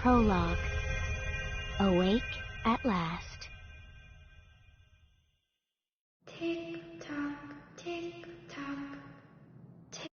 Prologue. Awake at last. Tick-tock, tick-tock, tick.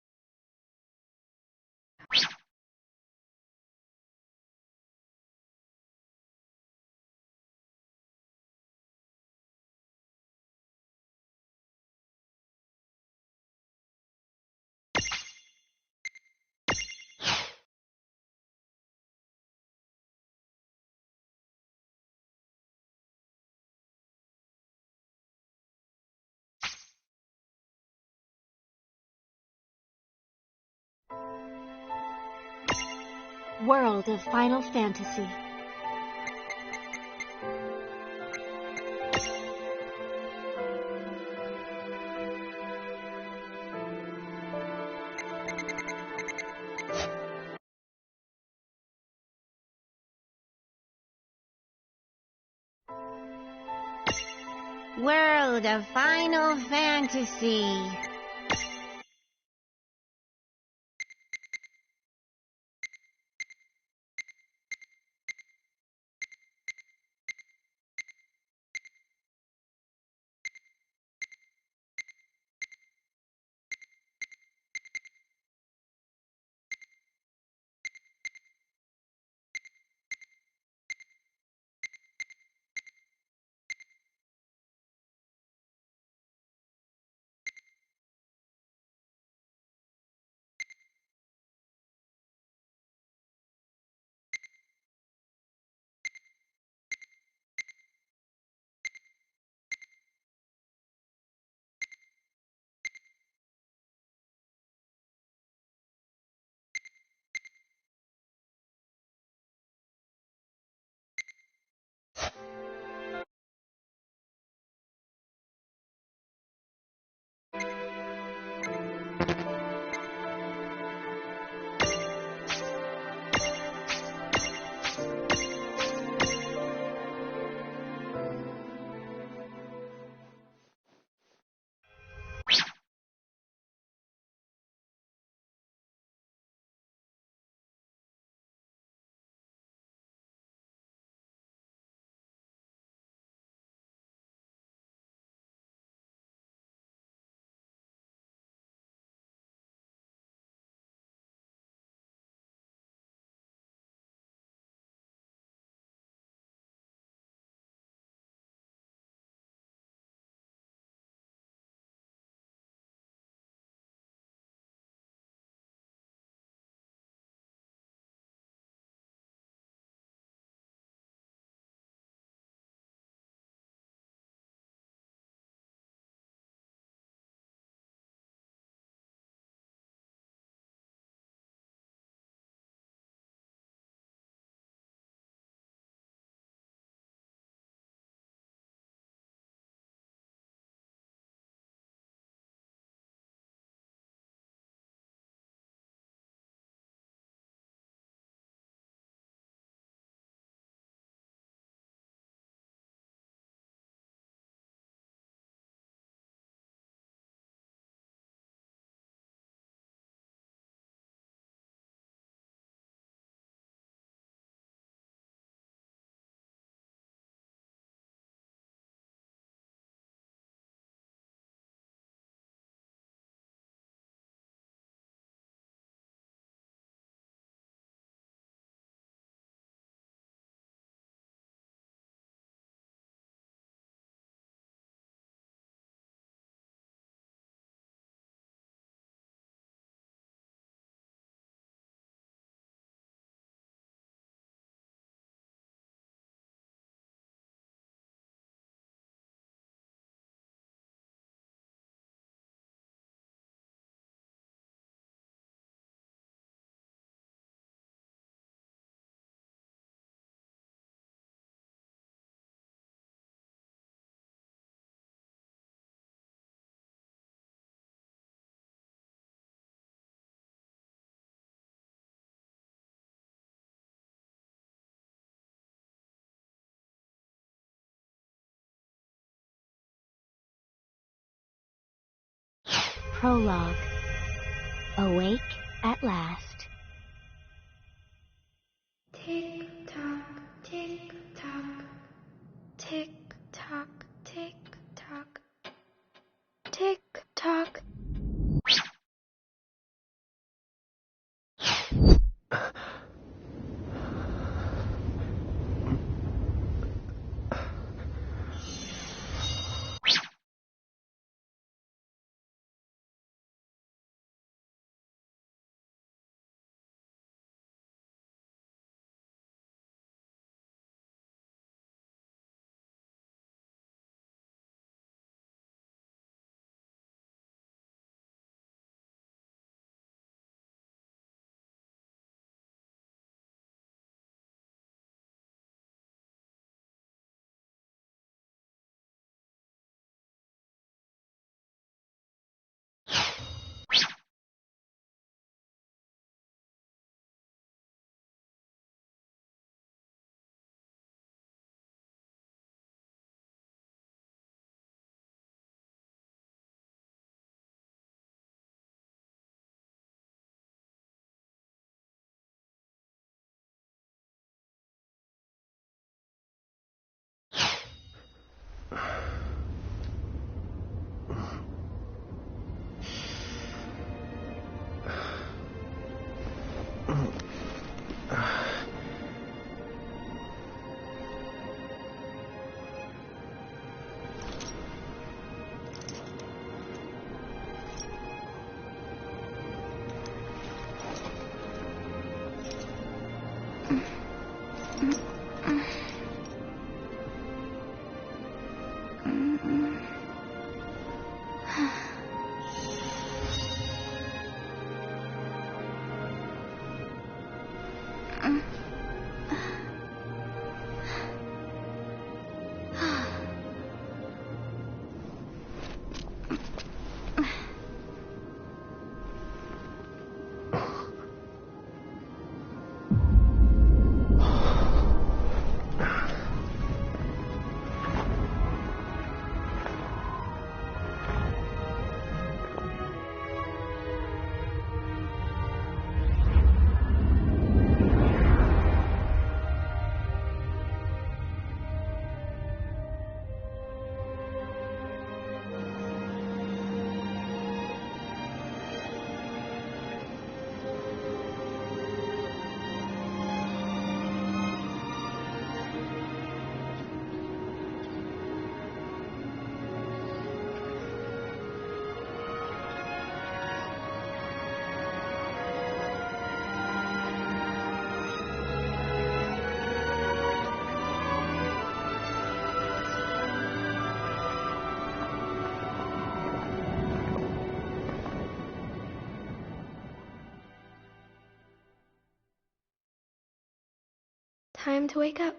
World of Final Fantasy. World of Final Fantasy. Prologue. Awake at last. tick tock, tick tock, tick tock, tick tock, tick tock. Time to wake up.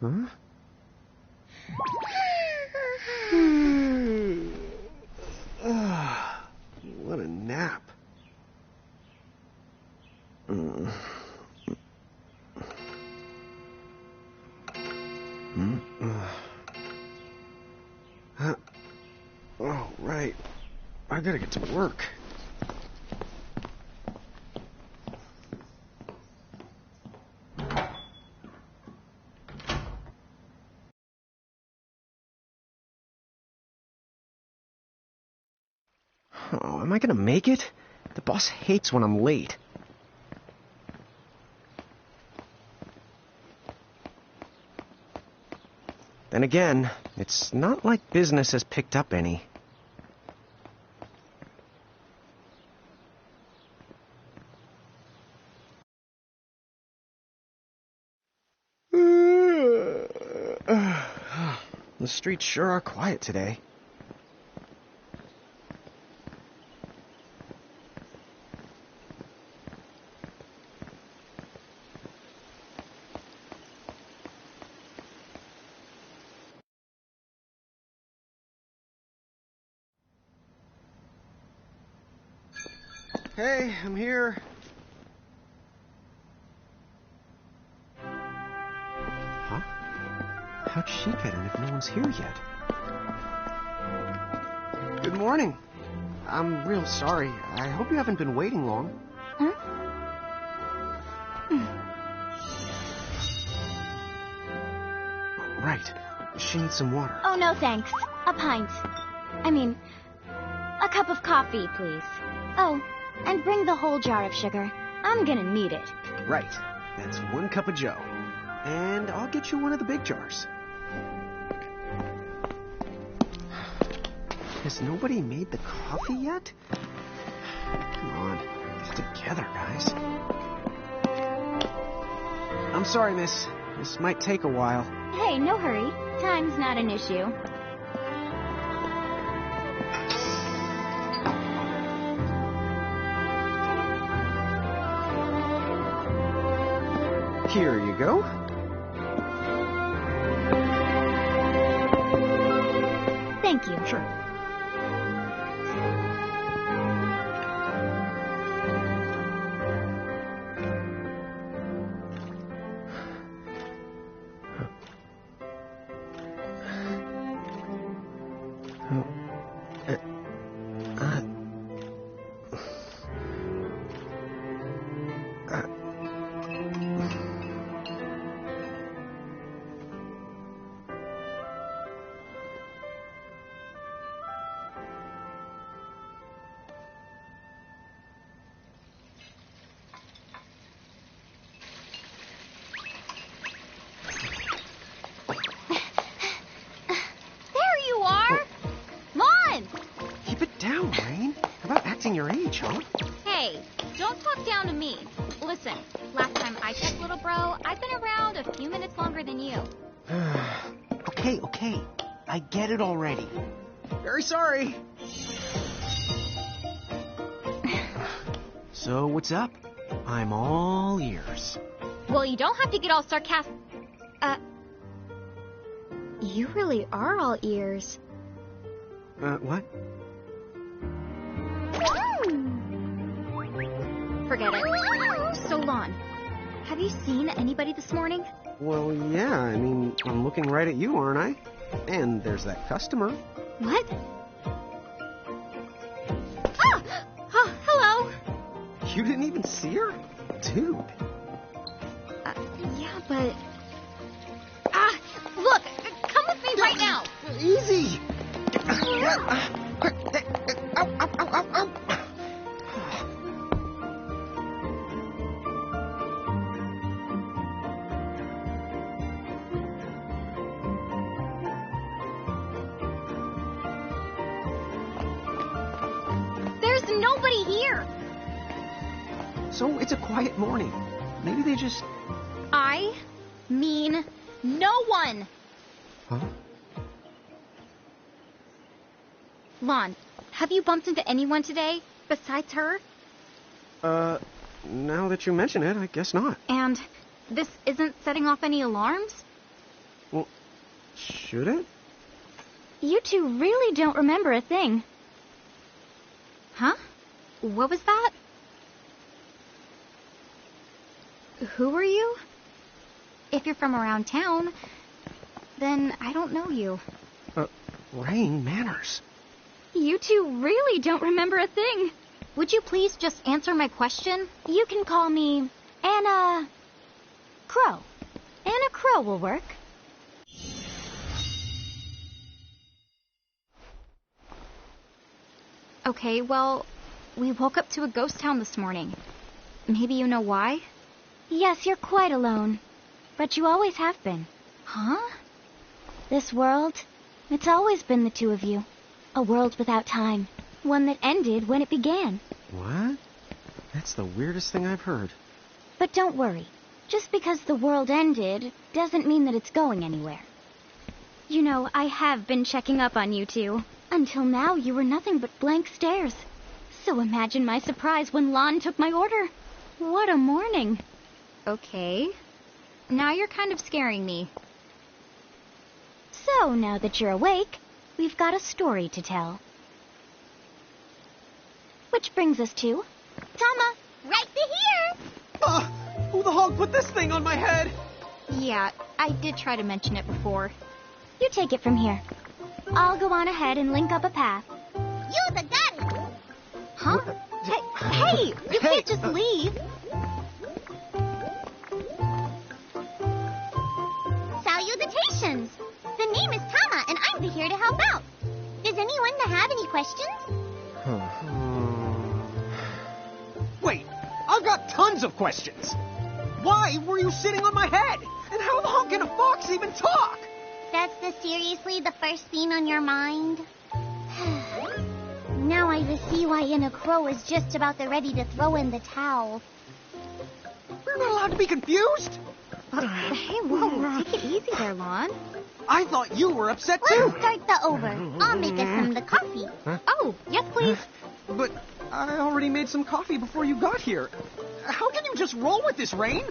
Huh? What a nap. Oh, right. I gotta get to work. Oh, am I gonna make it? The boss hates when I'm late. Then again, it's not like business has picked up any. The streets sure are quiet today. Hey, I'm here. Huh? How'd she get in if no one's here yet? Good morning. I'm real sorry. I hope you haven't been waiting long. Huh? Right. She needs some water. Oh, no thanks. A pint. I mean, a cup of coffee, please. Oh, and bring the whole jar of sugar. I'm gonna need it. Right. That's 1 cup of joe. And I'll get you one of the big jars. Has nobody made the coffee yet? Come on. Get together, guys. I'm sorry, miss. This might take a while. Hey, no hurry. Time's not an issue. Here you go. Thank you. Sure. Your age, huh? Hey, don't talk down to me. Listen, last time I checked, little bro, I've been around a few minutes longer than you. Okay. I get it already. Very sorry. So, what's up? I'm all ears. Well, you don't have to get all sarcastic. You really are all ears. What? Forget it. So, Lon, have you seen anybody this morning? Well, yeah, I mean, I'm looking right at you, aren't I? And there's that customer. What? Oh, hello. You didn't even see her? Dude. Yeah, but... look, come with me right now. Easy. Ow. Nobody here. So it's a quiet morning. Maybe they just... I mean no one. Huh? Lon, have you bumped into anyone today besides her? Now that you mention it, I guess not. And this isn't setting off any alarms? Well, should it? You two really don't remember a thing. Huh? What was that? Who are you? If you're from around town, then I don't know you. Rain, manners. You two really don't remember a thing. Would you please just answer my question? You can call me Anna Crow. Anna Crow will work. Okay, well, we woke up to a ghost town this morning. Maybe you know why? Yes, you're quite alone. But you always have been. Huh? This world, it's always been the two of you. A world without time. One that ended when it began. What? That's the weirdest thing I've heard. But don't worry. Just because the world ended doesn't mean that it's going anywhere. You know, I have been checking up on you two. Until now, you were nothing but blank stares. So imagine my surprise when Lon took my order. What a morning. Okay. Now you're kind of scaring me. So, now that you're awake, we've got a story to tell. Which brings us to Tama, right to here. Who the hog put this thing on my head? Yeah, I did try to mention it before. You take it from here. I'll go on ahead and link up a path. You the daddy. Huh? Hey, you can't just leave. Salutations. The name is Tama, and I'm here to help out. Does anyone have any questions? Wait, I've got tons of questions. Why were you sitting on my head? And how the hog can a fox even talk? That's seriously the first thing on your mind? Now I see why Inna Crow is just about ready to throw in the towel. We're not allowed to be confused. Hey, whoa, take it easy there, Lon. I thought you were upset too. Let's start the over. I'll make us some the coffee. Oh, yes, please. But I already made some coffee before you got here. How can you just roll with this, Rain?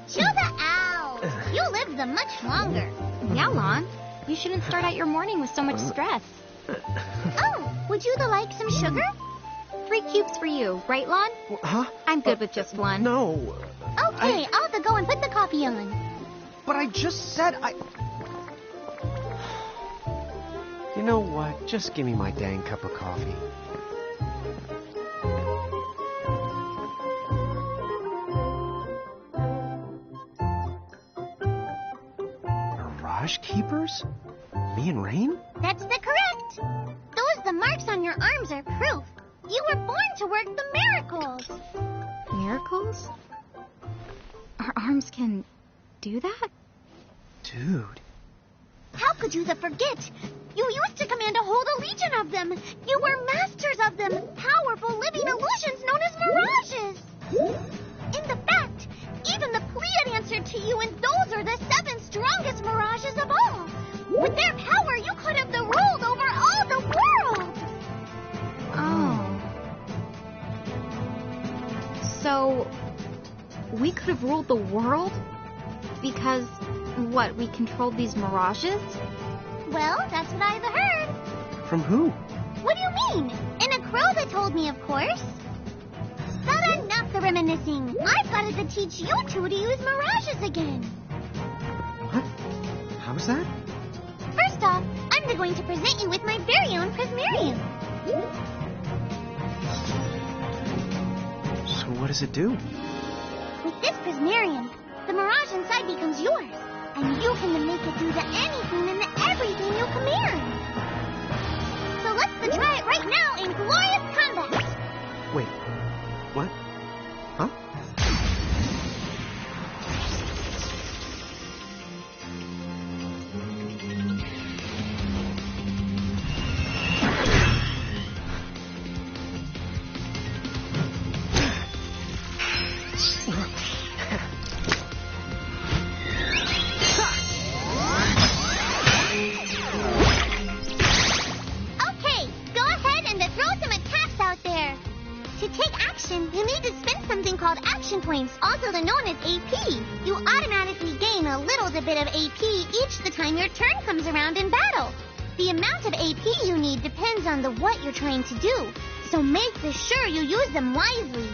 Chill the owls. You live the much longer. Yeah, Lon. You shouldn't start out your morning with so much stress. Oh, would you like some sugar? 3 cubes for you, right, Lon? Huh? I'm good with just one. No. Okay, I'll go and put the coffee on. But I just said I... You know what? Just give me my dang cup of coffee. Mirage Keepers? Me and Rain? That's the correct. The marks on your arms are proof. You were born to work the miracles. Miracles? Our arms can do that? Dude. How could you forget? You used to command a whole legion of them. You were masters of them, powerful living illusions known as mirages. In the fact, even the Pleiad answered to you, and those are the 7 strongest mirages of all. With their power, you could have ruled over all the world. Oh. So, we could have ruled the world? Because, what, we controlled these mirages? Well, that's what I've heard. From who? What do you mean? In a crow that told me, of course. But enough the reminiscing. I've got to teach you two to use mirages again. What? How's that? First off, I'm going to present you with my very own Prismarium. So what does it do? With this Prismarium, the mirage inside becomes yours, and you can make it do anything and everything you command. So let's try it right now in glorious combat. Wait. What? Huh? Okay, go ahead and throw some attacks out there. To take action, you need to spend something called action points, also known as AP. You automatically gain a little bit of AP each the time your turn comes around in battle. The amount of AP you need depends on what you're trying to do, so make sure you use them wisely.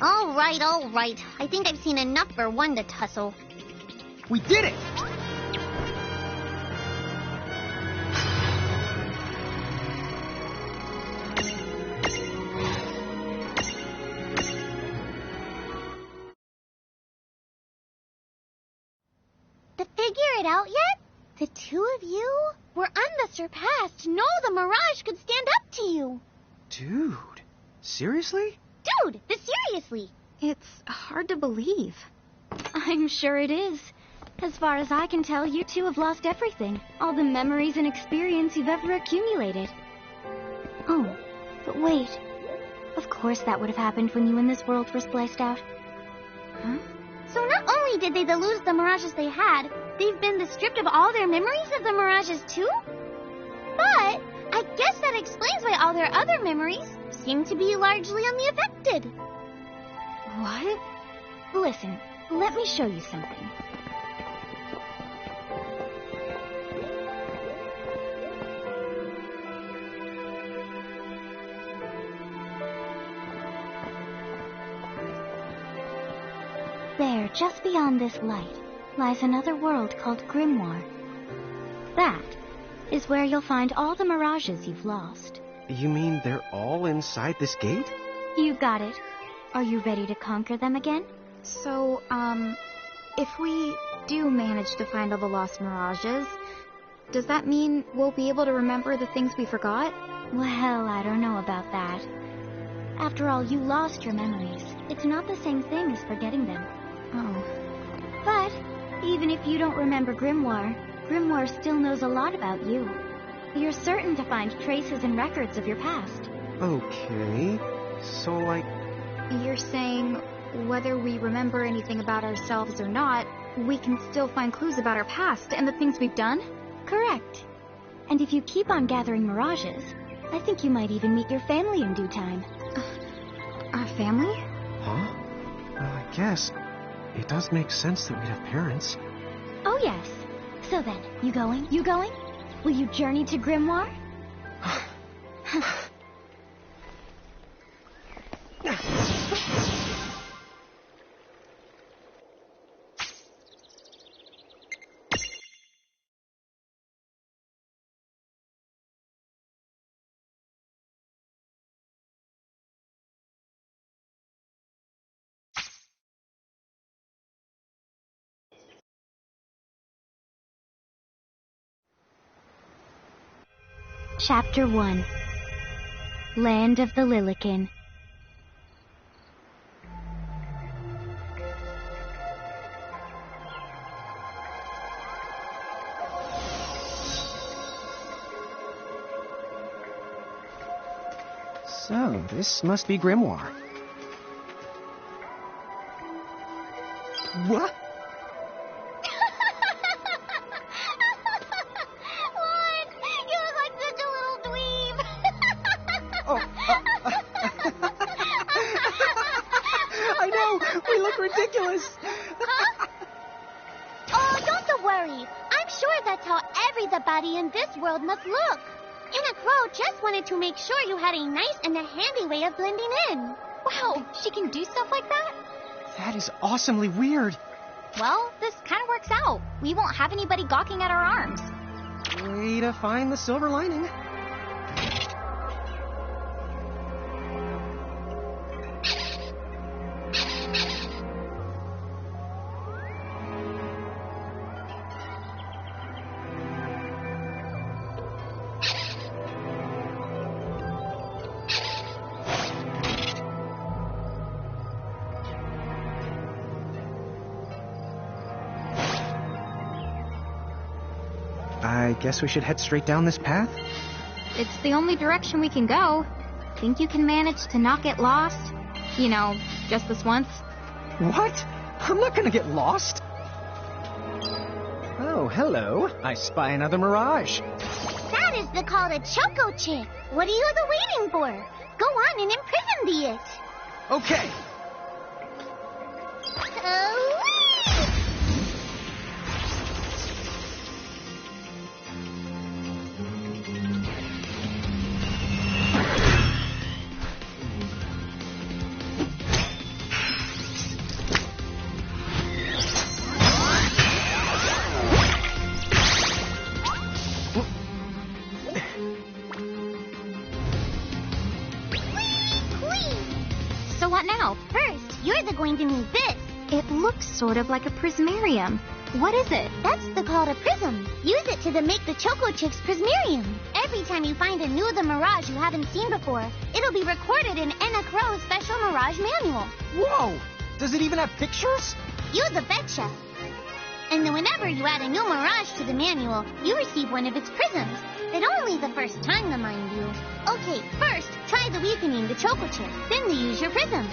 All right, all right. I think I've seen enough for one to tussle. We did it! To figure it out yet? The two of you were unsurpassed. No, the Mirage could stand up to you. Dude, seriously? Dude, seriously. It's hard to believe. I'm sure it is. As far as I can tell, you two have lost everything. All the memories and experience you've ever accumulated. Oh, but wait. Of course that would have happened when you and this world were spliced out. Huh? So not only did they lose the Mirages they had, they've been stripped of all their memories of the Mirages too? But I guess that explains why all their other memories seem to be largely unaffected. What? Listen, let me show you something. There, just beyond this light, lies another world called Grimoire. That is where you'll find all the Mirages you've lost. You mean they're all inside this gate? You got it. Are you ready to conquer them again? So, if we do manage to find all the lost Mirages, does that mean we'll be able to remember the things we forgot? Well, I don't know about that. After all, you lost your memories. It's not the same thing as forgetting them. Oh. But even if you don't remember Grimoire, Grimoire still knows a lot about you. You're certain to find traces and records of your past. Okay. So, like... You're saying whether we remember anything about ourselves or not, we can still find clues about our past and the things we've done? Correct. And if you keep on gathering Mirages, I think you might even meet your family in due time. Our family? Huh? Well, I guess it does make sense that we'd have parents. Oh, yes. So then, you going? You going? Will you journey to Grimoire? Chapter 1. Land of the Lilican. So, this must be Grimoire. What? What? You look like such a little dweeb. Oh, I know! We look ridiculous! Huh? Oh, don't worry. I'm sure that's how everybody in this world must look. Anna Crow just wanted to make sure you had a nice and a handy way of blending in. Wow, she can do stuff like that? That is awesomely weird. Well, this kind of works out. We won't have anybody gawking at our arms. Way to find the silver lining. I guess we should head straight down this path? It's the only direction we can go. Think you can manage to not get lost? You know, just this once? What? I'm not gonna get lost. Oh, hello. I spy another Mirage. That is called a Choco Chick. What are you waiting for? Go on and imprison the it. Okay. also going to need this. It looks sort of like a prismarium. What is it? That's called a prism. Use it to make the Choco Chick's prismarium. Every time you find a new The Mirage you haven't seen before, it'll be recorded in Crow's special Mirage manual. Whoa! Does it even have pictures? You the betcha. And then whenever you add a new Mirage to the manual, you receive one of its prisms. But only the first time, mind you. Okay, first, try the weakening the Choco Chick. Then you use your prism.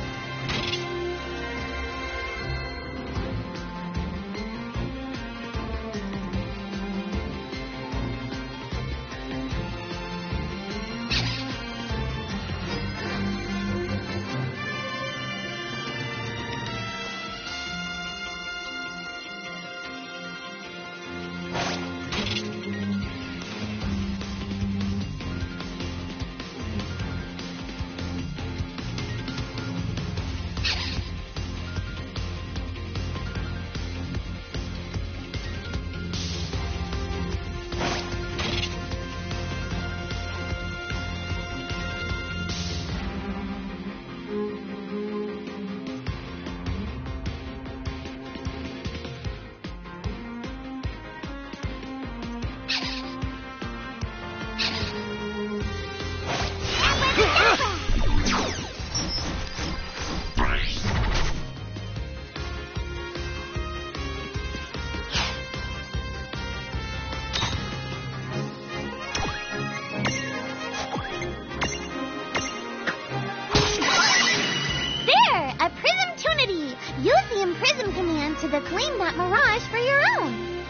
To claim that Mirage for your own.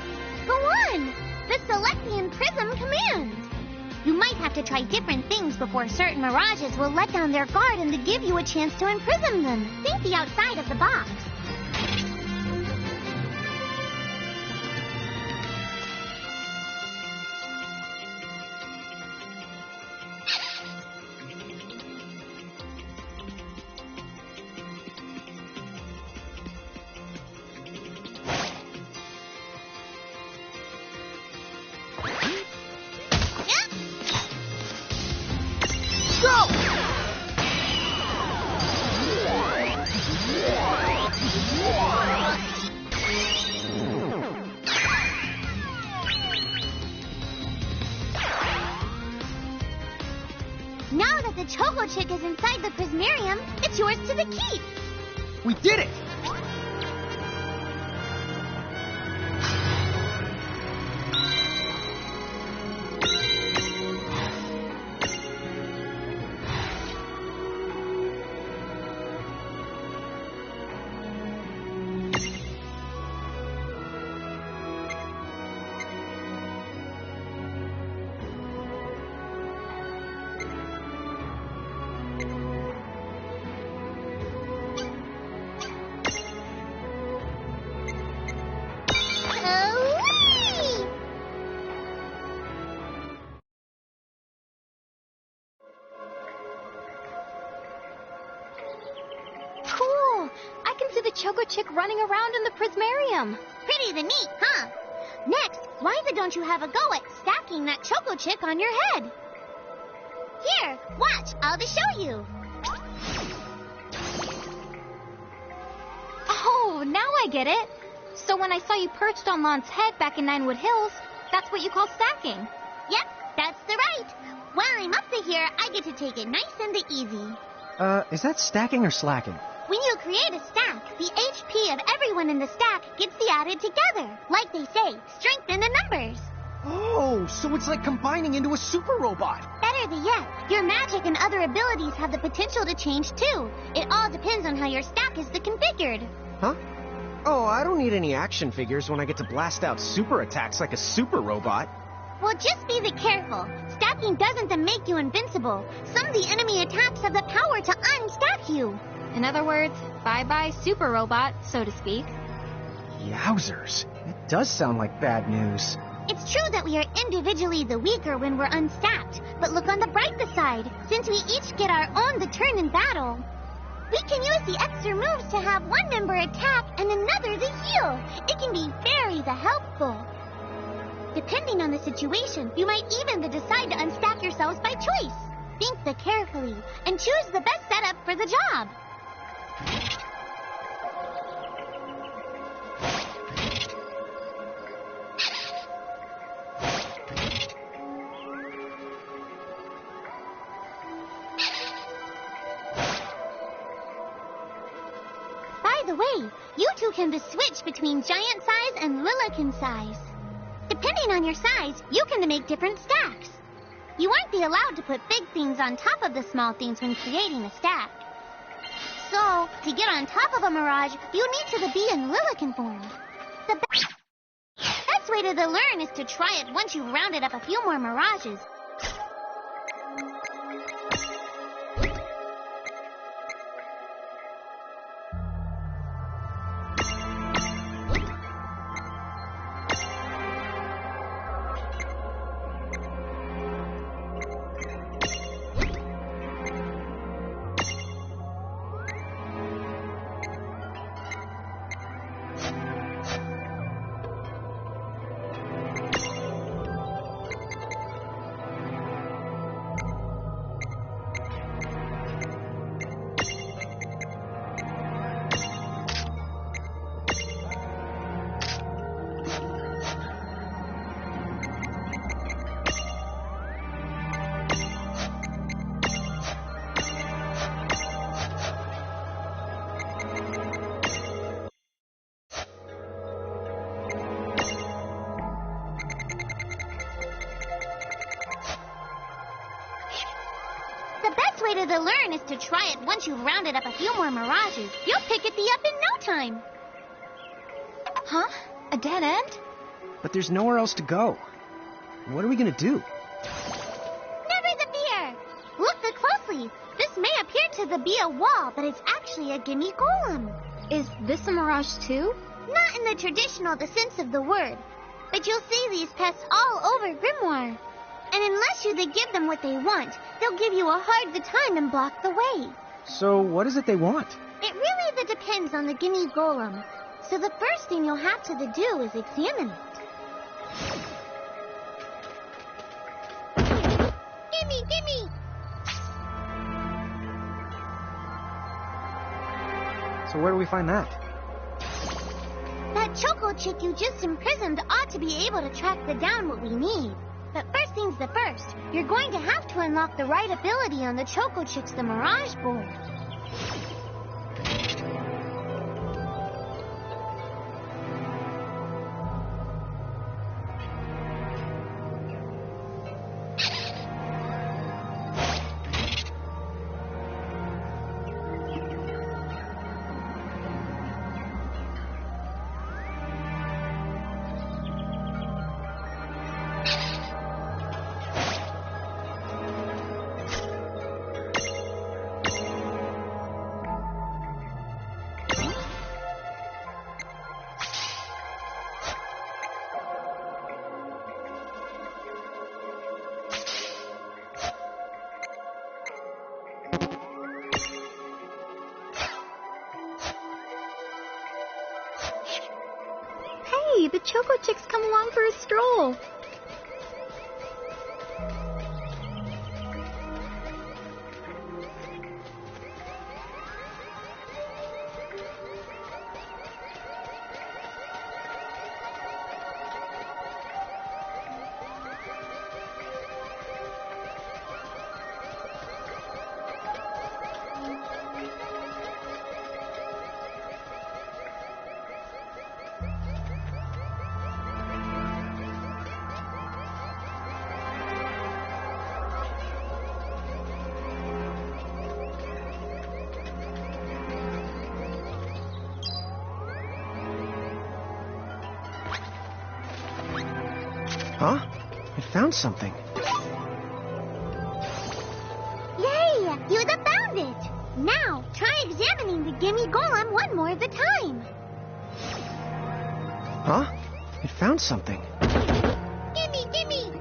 Go on, the Select the Imprism command. You might have to try different things before certain Mirages will let down their guard and to give you a chance to imprison them. Think the outside of the box. Now that the Choco Chick is inside the prismarium, it's yours to the keep. We did it! The Choco Chick running around in the prismarium. Pretty the neat, huh? Next, why don't you have a go at stacking that Choco Chick on your head? Here, watch, I'll just show you. Oh, now I get it. So when I saw you perched on Lon's head back in Ninewood Hills, that's what you call stacking. Yep, that's the right. While I'm up to here, I get to take it nice and easy. Is that stacking or slacking? When you create a stack, the HP of everyone in the stack gets added together. Like they say, strength in the numbers. Oh, so it's like combining into a super robot. Better yet, your magic and other abilities have the potential to change too. It all depends on how your stack is configured. Huh? Oh, I don't need any action figures when I get to blast out super attacks like a super robot. Well, just be careful. Stacking doesn't make you invincible. Some of the enemy attacks have the power to unstack you. In other words, bye-bye super robot, so to speak. Yowzers. It does sound like bad news. It's true that we are individually the weaker when we're unstacked, but look on the brighter side. Since we each get our own turn in battle, we can use the extra moves to have one member attack and another to heal. It can be very helpful. Depending on the situation, you might even decide to unstack yourselves by choice. Think carefully and choose the best setup for the job. the way, you two can switch between giant size and Lilican size. Depending on your size, you can make different stacks. You aren't allowed to put big things on top of the small things when creating a stack. So, to get on top of a mirage, you need to be in Lilican form. The best way to learn is to try it once you've rounded up a few more mirages. The way to learn is to try it once you've rounded up a few more mirages. You'll pick it up in no time. Huh? A dead end? But there's nowhere else to go. What are we gonna do? Never the fear! Look closely. This may appear to be a wall, but it's actually a gimme golem. Is this a mirage too? Not in the traditional sense of the word, but you'll see these pests all over Grimoire. And unless you give them what they want, they'll give you a hard time and block the way. So what is it they want? It really depends on the gimme golem. So the first thing you'll have to do is examine it. Gimme! So where do we find that? That choco chick you just imprisoned ought to be able to track down what we need. But first things first, you're going to have to unlock the right ability on the Choco Chick's Mirage board. Hey, the Choco Chick's come along for a stroll. Huh? I found something. Yay! You found it! Now, try examining the gimme golem one more of the time. Huh? I found something. Gimme!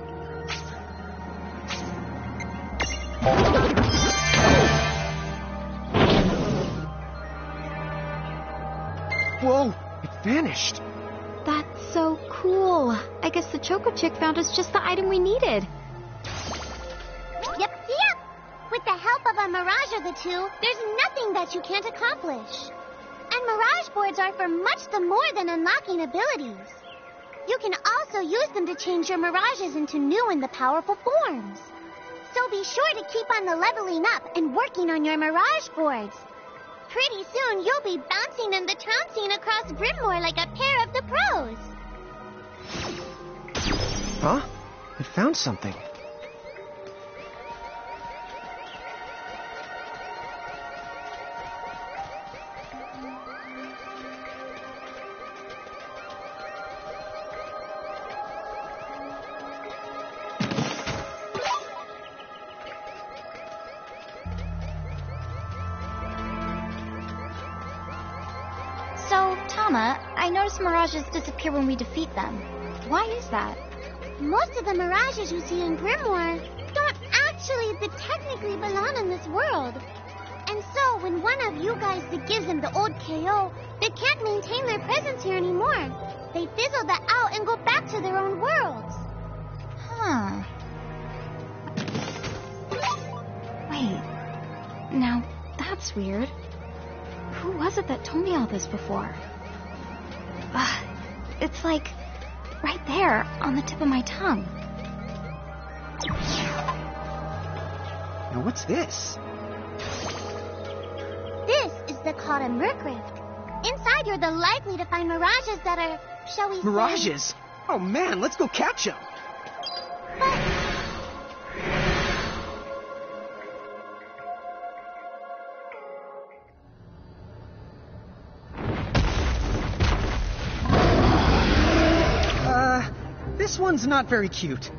Whoa! It vanished. That's so cool. I guess the Choco Chick found us just the item we needed. Yep. With the help of a mirage or the two, there's nothing that you can't accomplish. And mirage boards are for much more than unlocking abilities. You can also use them to change your mirages into new and powerful forms. So be sure to keep on leveling up and working on your mirage boards. Pretty soon, you'll be bouncing and the trouncing across Brimmore like a pair of the pros. Huh? I found something. So, Tama, I noticed mirages disappear when we defeat them. Why is that? Most of the mirages you see in Brimmore don't actually technically belong in this world. And so, when one of you guys that gives them the old KO, they can't maintain their presence here anymore. They fizzle that out and go back to their own worlds. Huh. Wait. Now, that's weird. Who was it that told me all this before? It's like right there on the tip of my tongue. Now what's this? This is called a Merc Rift. Inside, you're likely to find mirages that are, shall we say... Mirages? Oh man, let's go catch them. This one's not very cute.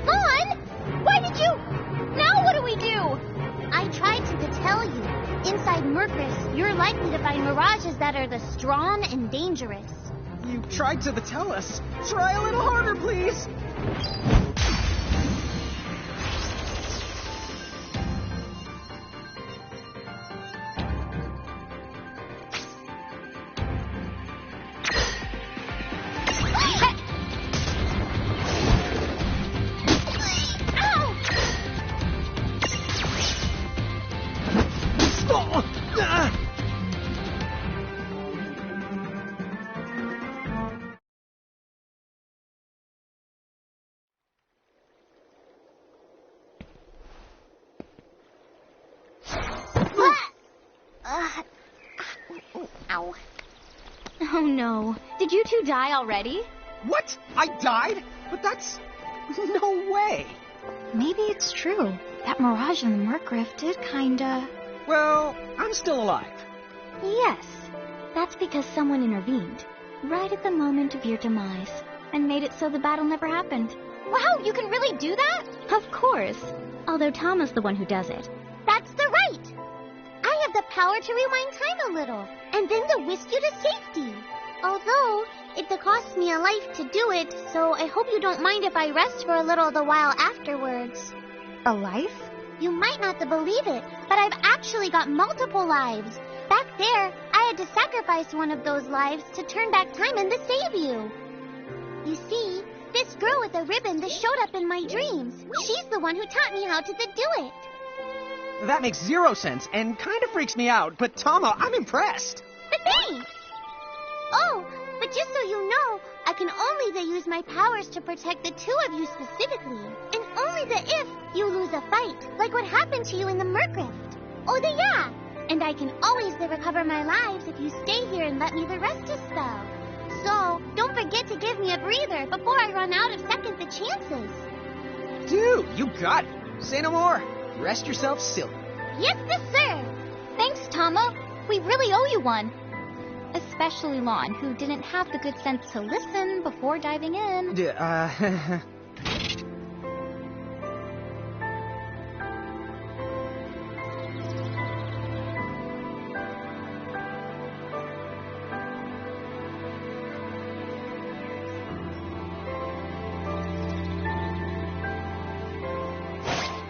Vaughn! Why did you... Now what do we do? I tried to tell you. Inside Mercus, you're likely to find mirages that are the strong and dangerous. You tried to tell us. Try a little harder, please. Ow. Oh no. Did you two die already? What? I died? But that's... no way. Maybe it's true. That mirage in the Merc Rift did kinda... Well, I'm still alive. Yes. That's because someone intervened, right at the moment of your demise, and made it so the battle never happened. Wow, you can really do that? Of course. Although Tama's the one who does it. That's the right. I have the power to rewind time a little, and then to whisk you to safety. Although, it costs me a life to do it, so I hope you don't mind if I rest for a little the while afterwards. A life? You might not believe it, but I've actually got multiple lives. Back there, I had to sacrifice one of those lives to turn back time and to save you. You see, this girl with a ribbon that showed up in my dreams, she's the one who taught me how to do it. That makes zero sense and kind of freaks me out, but Tama, I'm impressed. Thanks! Oh, but just so you know, I can only use my powers to protect the two of you specifically, and only if you lose a fight, like what happened to you in the Merc Rift. Oh, yeah! And I can always recover my lives if you stay here and let me rest a spell. So, don't forget to give me a breather before I run out of second chances. Dude, you got it. Say no more. Rest yourself silly. Yes, sir. Thanks, Tama. We really owe you one. Especially Lon, who didn't have the good sense to listen before diving in.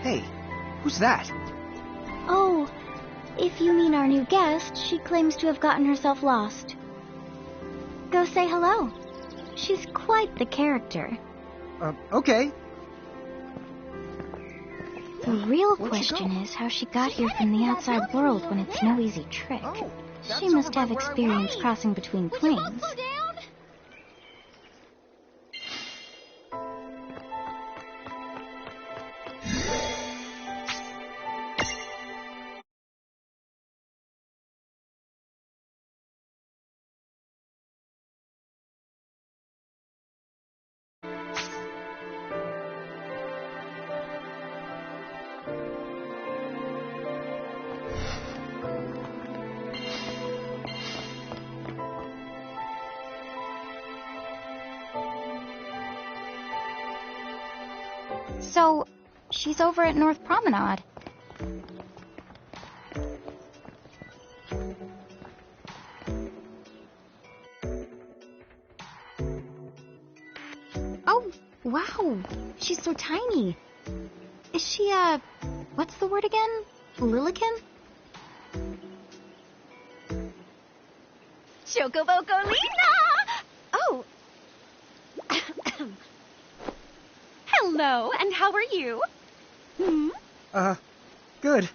Hey, who's that? Oh, if you mean our new guest, she claims to have gotten herself lost. Go say hello. She's quite the character. Okay. The real Where'd she question go? is how she got here from the outside world when it's no easy trick. Oh, that's She must over have by where I experience was. crossing between planes. down? So, she's over at North Promenade. Oh, wow. She's so tiny. Is she, what's the word again? Lilican? Chocobocolina! Oh. Hello, and how are you? Good.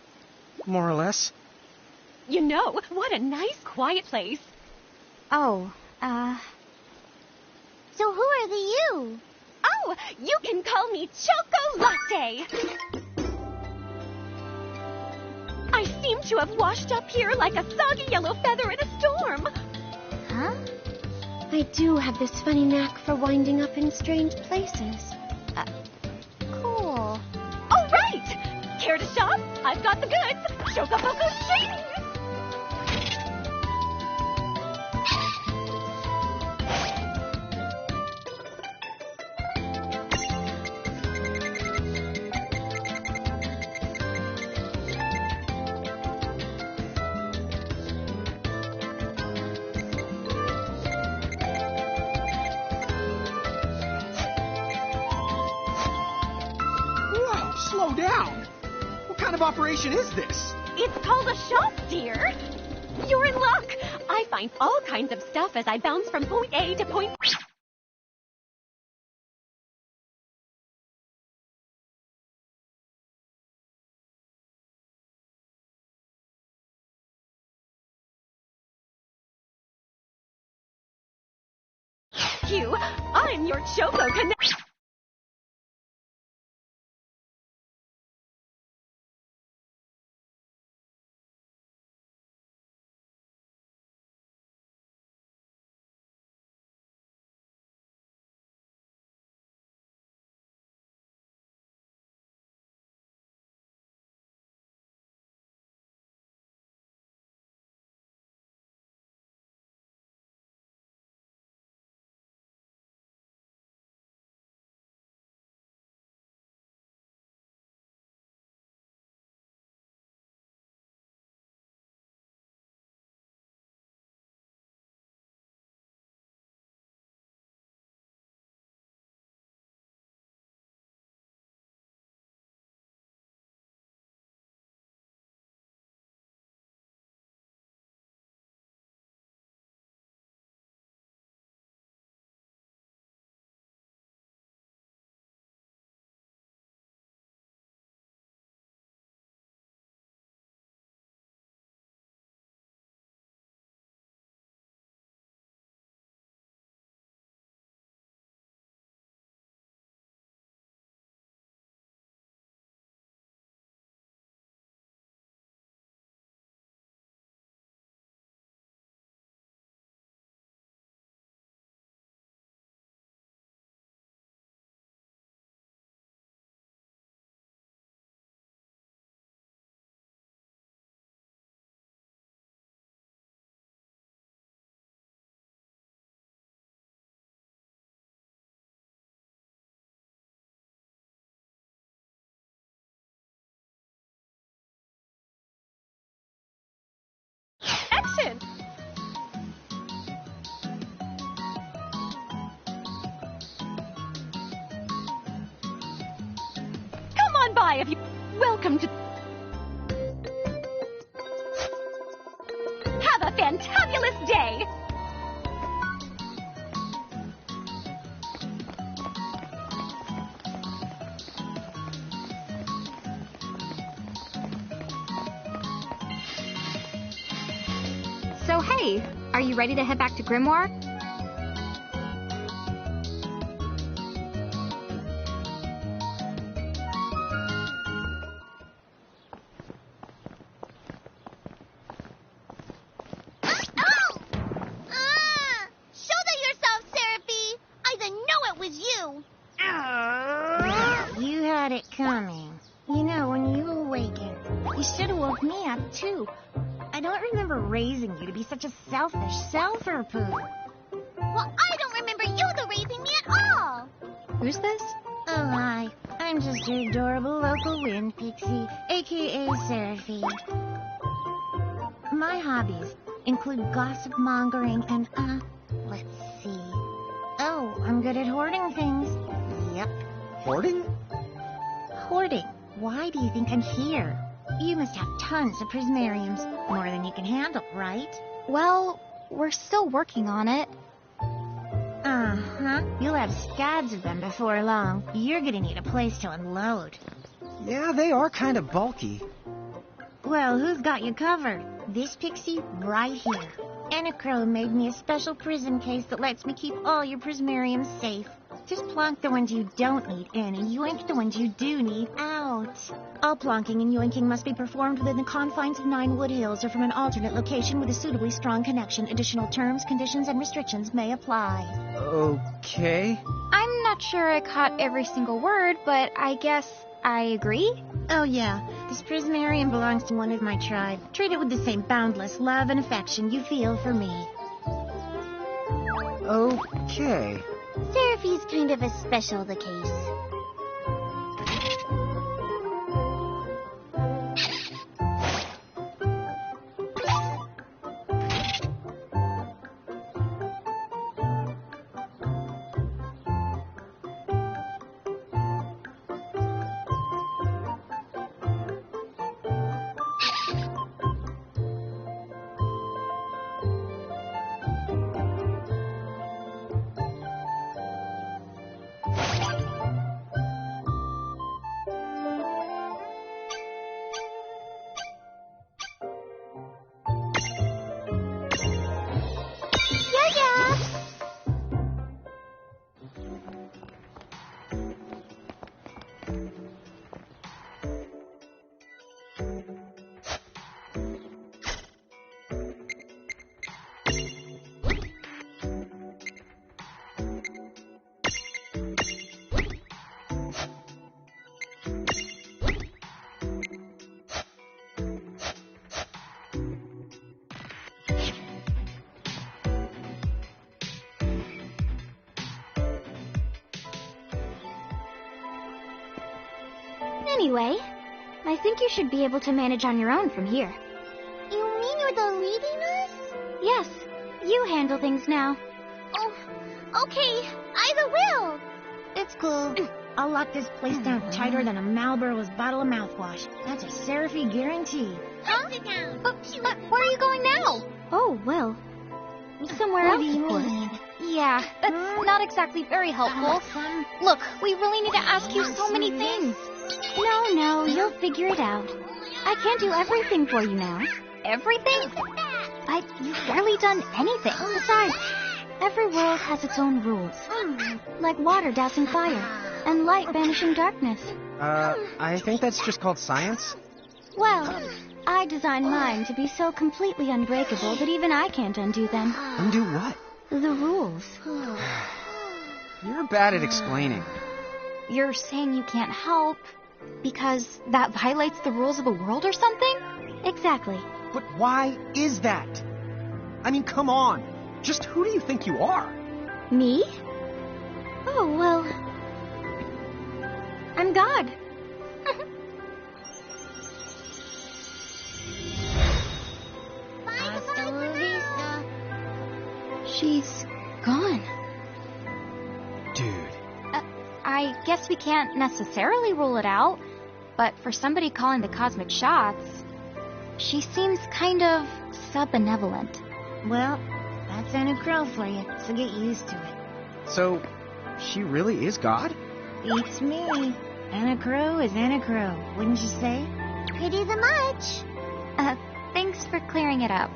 More or less. You know, what a nice, quiet place. Oh, So who are the you? Oh, you can call me Choco Latte. I seem to have washed up here like a soggy yellow feather in a storm. Huh? I do have this funny knack for winding up in strange places. cool. All right. Care to shop? I've got the goods. Chocoboco Shing! Whoa, slow down. What kind of operation is this? It's called a shop, dear. You're in luck. I find all kinds of stuff as I bounce from point A to point... You, I'm your Choco Connect. Action! Come on by if you... Welcome to... Have a fantabulous day! So hey, are you ready to head back to Grimoire? Shoulder yourself, Seraphie! I didn't know it was you! You had it coming. You know, when you awakened, you should have woke me up, too. I don't remember raising you to be such a selfish selfer, Pooh. Well, I don't remember you raising me at all! Who's this? Oh, hi. I I'm just your adorable local wind pixie, aka Seraphine. My hobbies include gossip mongering and, let's see. Oh, I'm good at hoarding things. Yep. Hoarding? Hoarding. Why do you think I'm here? You must have tons of prismariums. More than you can handle, right? Well, we're still working on it. Uh-huh. You'll have scads of them before long. You're gonna need a place to unload. Yeah, they are kind of bulky. Well, who's got you covered? This pixie right here. Anacro made me a special prism case that lets me keep all your prismariums safe. Just plonk the ones you don't need in and yoink the ones you do need out. All plonking and yoinking must be performed within the confines of 9 Wood Hills or from an alternate location with a suitably strong connection. Additional terms, conditions, and restrictions may apply. Okay. I'm not sure I caught every single word, but I guess I agree. Oh yeah, this prismarium belongs to one of my tribe. Treat it with the same boundless love and affection you feel for me. Okay. Seraphi's kind of a special the case. Anyway, I think you should be able to manage on your own from here. You mean you're the leading us? Yes, you handle things now. Oh, okay. I will. It's cool. I'll lock this place down tighter than a Marlboro's bottle of mouthwash. That's a Seraphy guarantee. Sit down. Where are you going now? Oh, well, somewhere What else, do you of course. mean? Yeah, that's not exactly very helpful. Look, we really need to ask you so many things. No, you'll figure it out. I can't do everything for you now. Everything? But you've barely done anything. Besides, every world has its own rules. Like water dousing fire, and light banishing darkness. I think that's just called science. Well, I designed mine to be so completely unbreakable that even I can't undo them. Undo what? The rules. You're bad at explaining. You're saying you can't help because that violates the rules of the world or something? Exactly. But why is that? I mean, come on. Just who do you think you are? Me? Oh, well, I'm God. Hasta la vista. She's gone. Dude. I guess we can't necessarily rule it out, but for somebody calling the cosmic shots, she seems kind of sub-benevolent. Well, that's Anacro for you, so get used to it. So, she really is God? Beats me. Anacro is Anacro, wouldn't you say? Pretty the much. Thanks for clearing it up.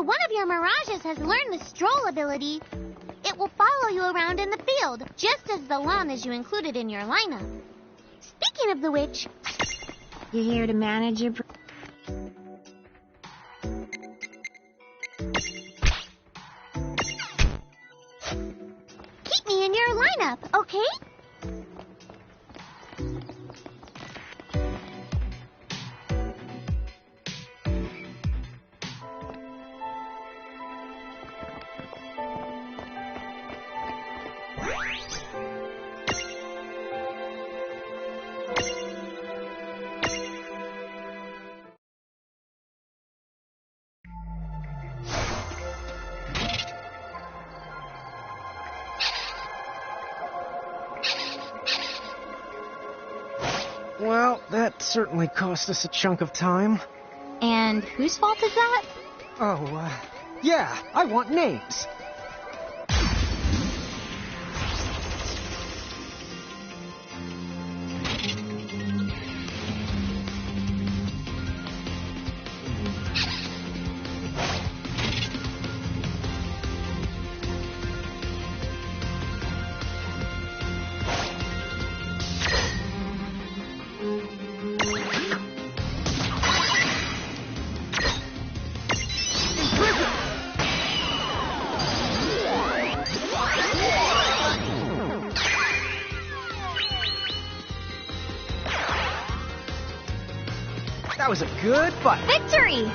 one of your mirages has learned the stroll ability, it will follow you around in the field, just as the lawn as you included in your lineup. Speaking of the which... You here to manage your... Keep me in your lineup, okay? Well, that certainly cost us a chunk of time. And whose fault is that? Oh, yeah, I want names. That was a good fight. Victory!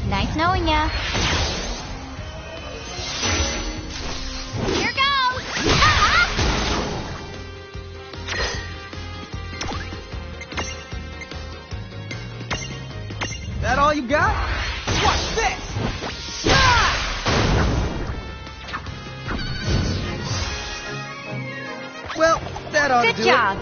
Nice knowing ya. Here goes! Ah! That all you got? What's this? Ah! Well, that ought to do Good job.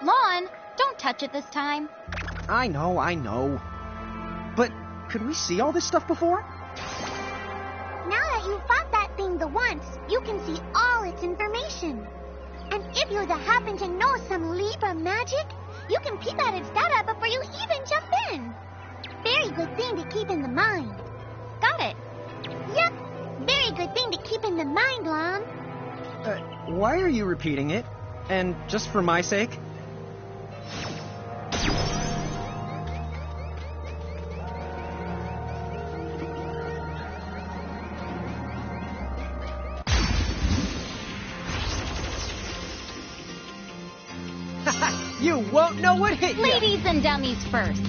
Lawn, don't touch it this time. I know. But could we see all this stuff before? Now that you've fought that thing the once, you can see all its information. And if you happen to know some Libra magic, you can peep at its data before you even jump in. Very good thing to keep in the mind. Got it. Yep, very good thing to keep in the mind, Lon. Why are you repeating it? And just for my sake? You won't know what hit you! Ladies and dummies first.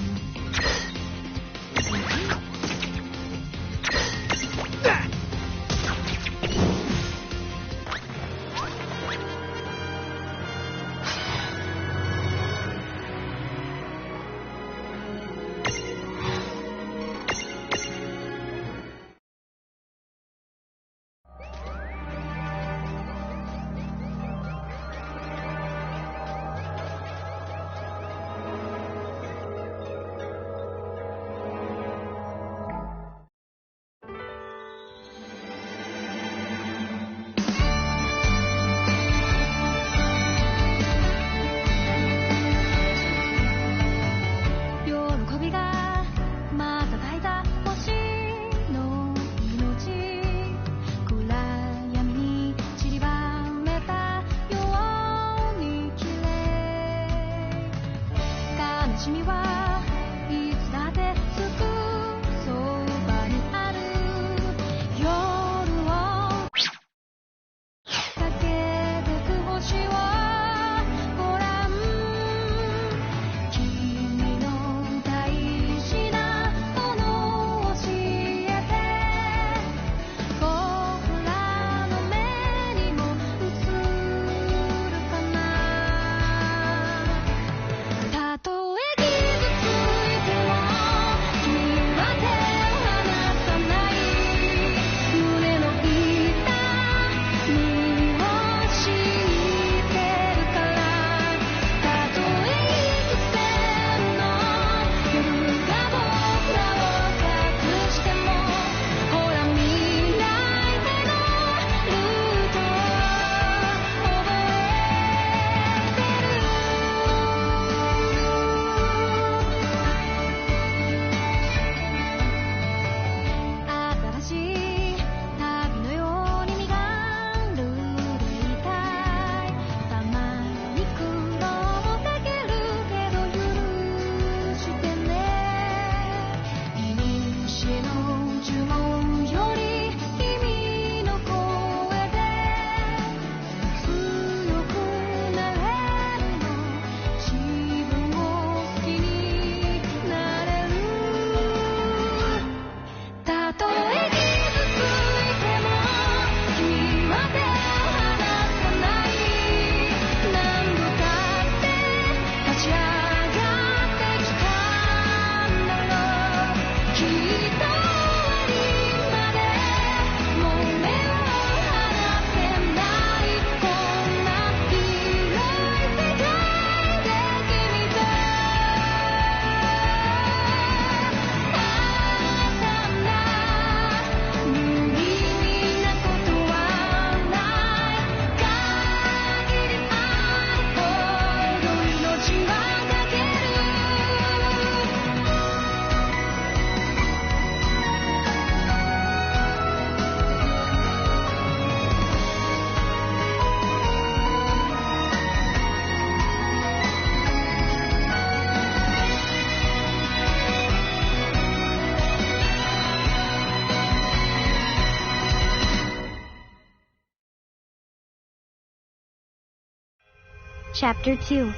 Chapter 2.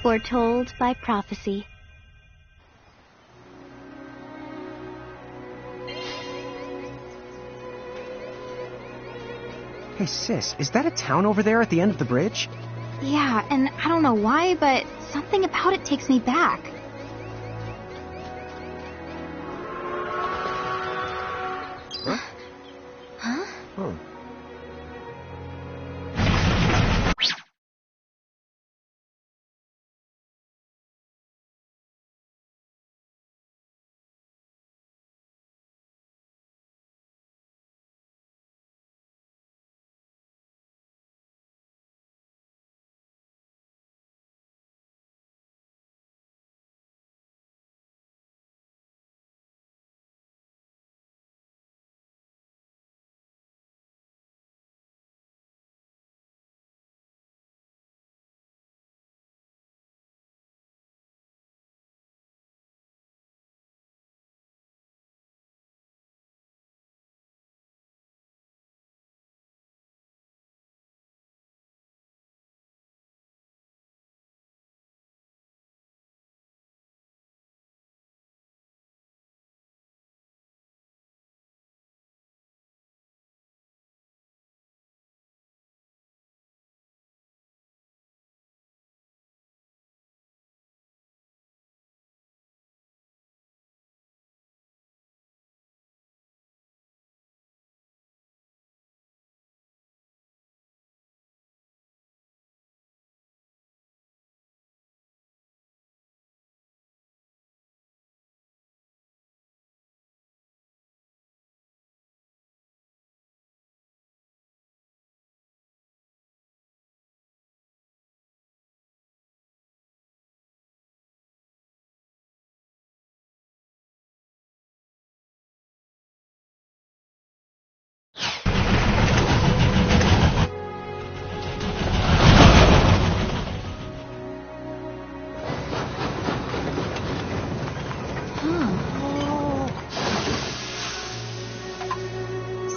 Foretold by Prophecy. Hey, sis, is that a town over there at the end of the bridge? Yeah, and I don't know why, but something about it takes me back. Huh? Huh? Oh.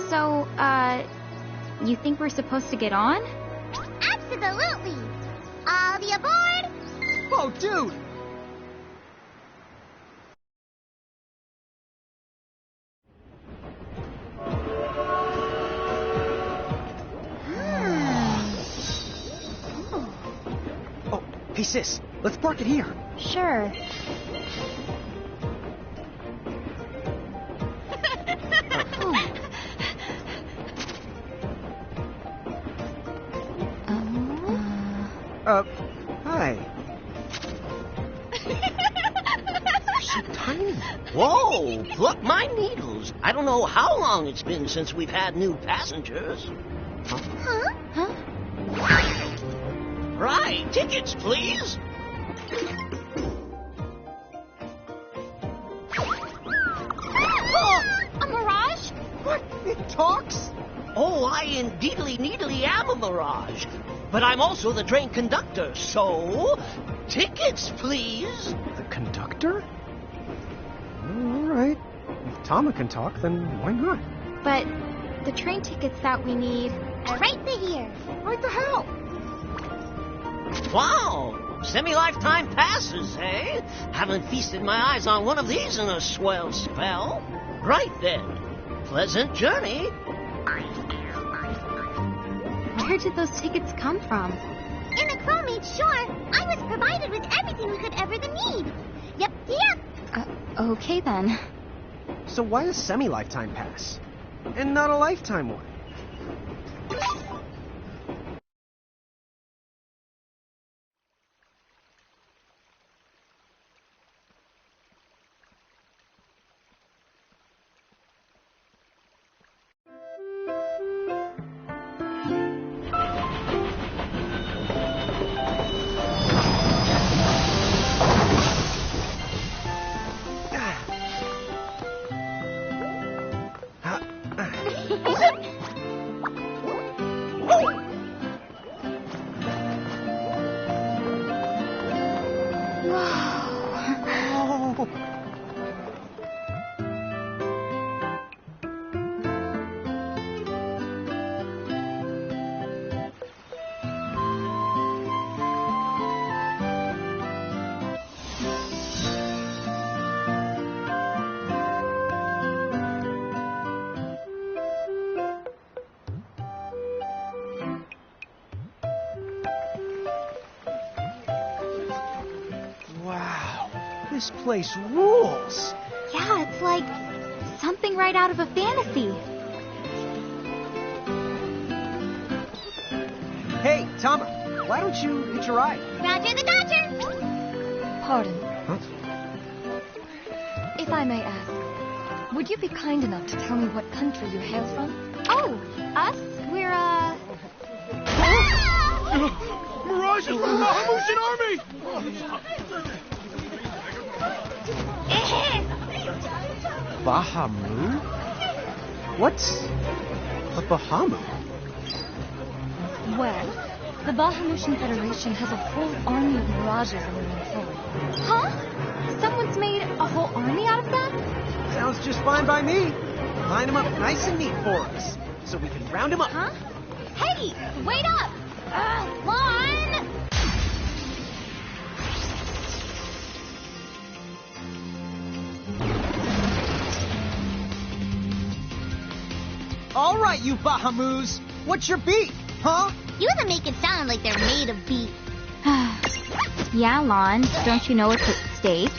So, you think we're supposed to get on? Absolutely. All the aboard. Whoa, dude! Oh, hey, sis, let's park it here. Sure. Hi. So tiny. Whoa, pluck my needles. I don't know how long it's been since we've had new passengers. Huh? Huh? Right, tickets, please. Oh, a mirage? What? It talks? Oh, I indeedly needly am a mirage. But I'm also the train conductor, so... tickets, please. The conductor? All right. If Tama can talk, then why not? But the train tickets that we need... Right to here. Right the hell? Wow, semi-lifetime passes, eh? Haven't feasted my eyes on one of these in a swell spell. Right then. Pleasant journey. Where did those tickets come from? In the crow made sure I was provided with everything we could ever need. Yep. Okay then. So why a semi-lifetime pass? And not a lifetime one? This place rules. Yeah, it's like something right out of a fantasy. Hey, Tama, why don't you hitch a ride? Roger the Dodger! Pardon, Huh? if I may ask, would you be kind enough to tell me what country you hail from? Oh, us? We're, Mirage is the Bahamutian army! Bahamu? What's a Bahamu? Well, the Bahamutian Federation has a whole army of mirages in their employ. huh? Someone's made a whole army out of that? Sounds just fine by me. Line them up nice and neat for us, so we can round them up. Huh? Hey, wait up! Lon! All right, you Bahamus. What's your beat, huh? You even make it sound like they're made of beef. Yeah, Lon, don't you know it's at stake?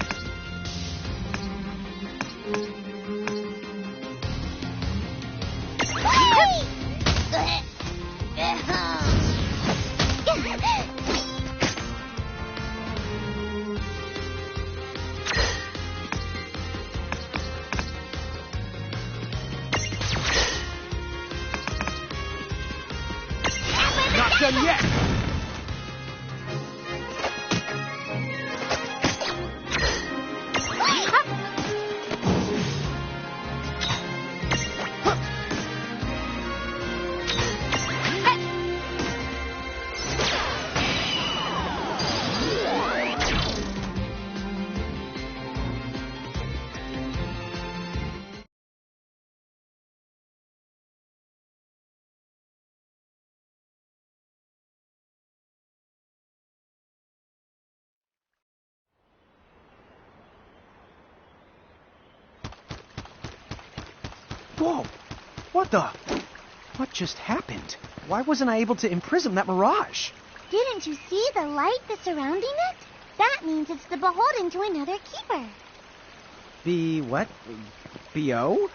Not done yet. Whoa! What the? What just happened? Why wasn't I able to imprison that mirage? Didn't you see the light that's surrounding it? That means it's the beholden to another keeper. The what? B.O.?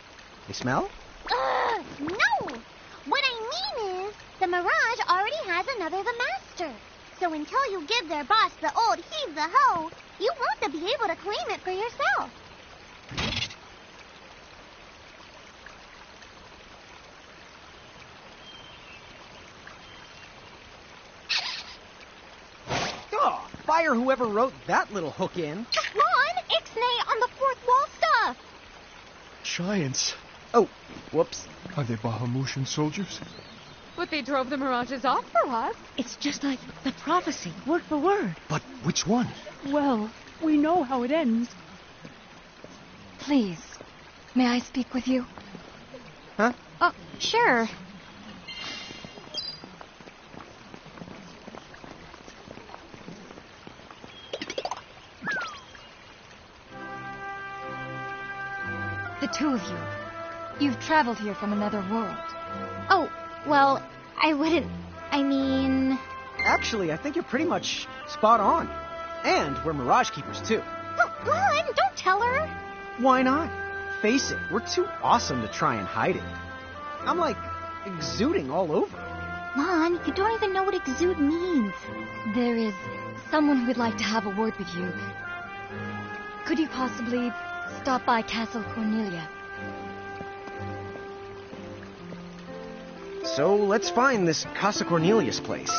They smell? No! What I mean is, the Mirage already has another the master. So until you give their boss the old heave the ho, you won't be able to claim it for yourself. Oh, fire whoever wrote that little hook in. Lon, Ixnay on the fourth wall stuff! Giants. Oh, whoops. Are they Bahamutian soldiers? But they drove the mirages off for us. It's just like the prophecy, word for word. But which one? Well, we know how it ends. Please, may I speak with you? Huh? Oh, sure. The two of you. You've traveled here from another world. Oh, well, I wouldn't... I mean... Actually, I think you're pretty much spot on. And we're Mirage Keepers, too. Lon, don't tell her. Why not? Face it, we're too awesome to try and hide it. I'm like exuding all over. Lon, you don't even know what exude means. There is someone who would like to have a word with you. Could you possibly stop by Castle Cornelia? So let's find this Casa Cornelius place.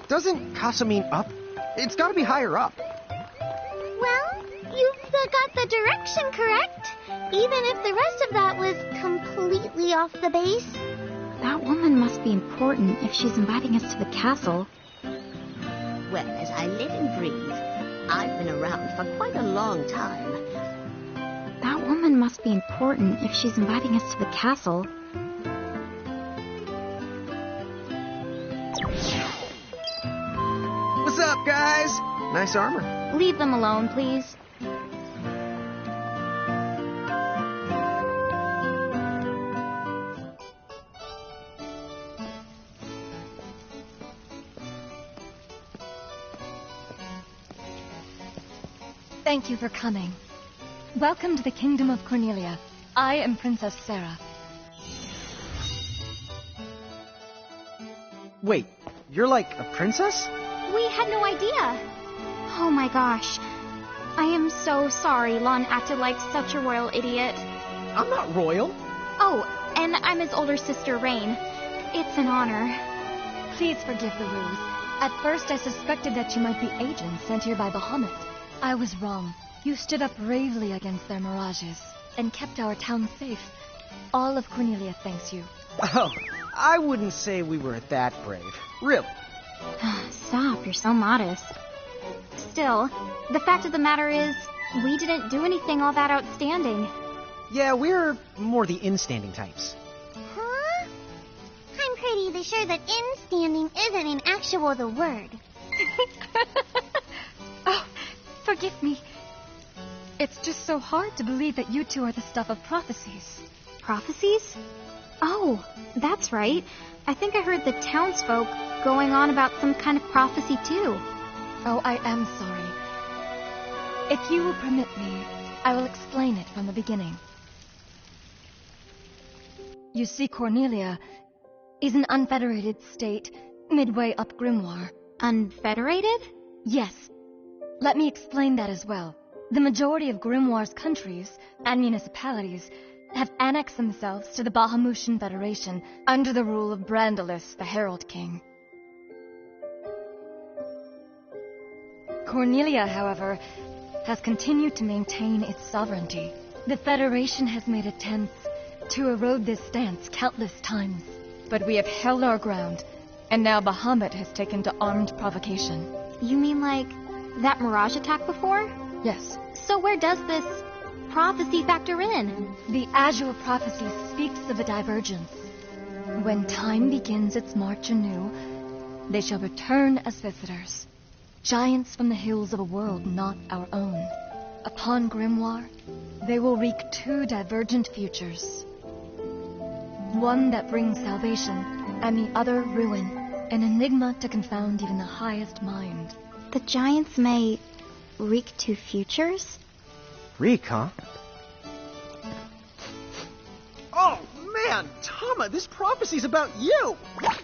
Doesn't Casa mean up? It's gotta be higher up. Well, you've got the direction correct, even if the rest of that was completely off the base. That woman must be important if she's inviting us to the castle. Well, as I live and breathe, I've been around for quite a long time. That woman must be important if she's inviting us to the castle. What's up, guys? Nice armor. Leave them alone, please. Thank you for coming. Welcome to the Kingdom of Cornelia. I am Princess Sarah. Wait, you're like a princess? We had no idea. Oh my gosh. I am so sorry Lon acted like such a royal idiot. I'm not royal. Oh, and I'm his older sister, Rain. It's an honor. Please forgive the ruse. At first I suspected that you might be agents sent here by Bahamut. I was wrong. You stood up bravely against their mirages and kept our town safe. All of Cornelia thanks you. Oh, I wouldn't say we were that brave. Really. Stop, you're so modest. Still, the fact of the matter is, we didn't do anything all that outstanding. Yeah, we're more the in-standing types. Huh? I'm pretty sure that in-standing isn't an actual the word. Oh, forgive me. It's just so hard to believe that you two are the stuff of prophecies. Prophecies? Oh, that's right. I think I heard the townsfolk going on about some kind of prophecy too. Oh, I am sorry. If you will permit me, I will explain it from the beginning. You see, Cornelia is an unfederated state midway up Grimoire. Unfederated? Yes. Let me explain that as well. The majority of Grimoire's countries and municipalities have annexed themselves to the Bahamutian Federation under the rule of Brandalis, the Herald King. Cornelia, however, has continued to maintain its sovereignty. The Federation has made attempts to erode this stance countless times, but we have held our ground, and now Bahamut has taken to armed provocation. You mean like that mirage attack before? Yes. So where does this prophecy factor in? The Azure prophecy speaks of a divergence. When time begins its march anew, they shall return as visitors, giants from the hills of a world not our own. Upon Grimoire, they will wreak two divergent futures. One that brings salvation, and the other ruin, an enigma to confound even the highest mind. The giants may wreak two futures? Reek, huh? Oh, man! Tama, this prophecy's about you! What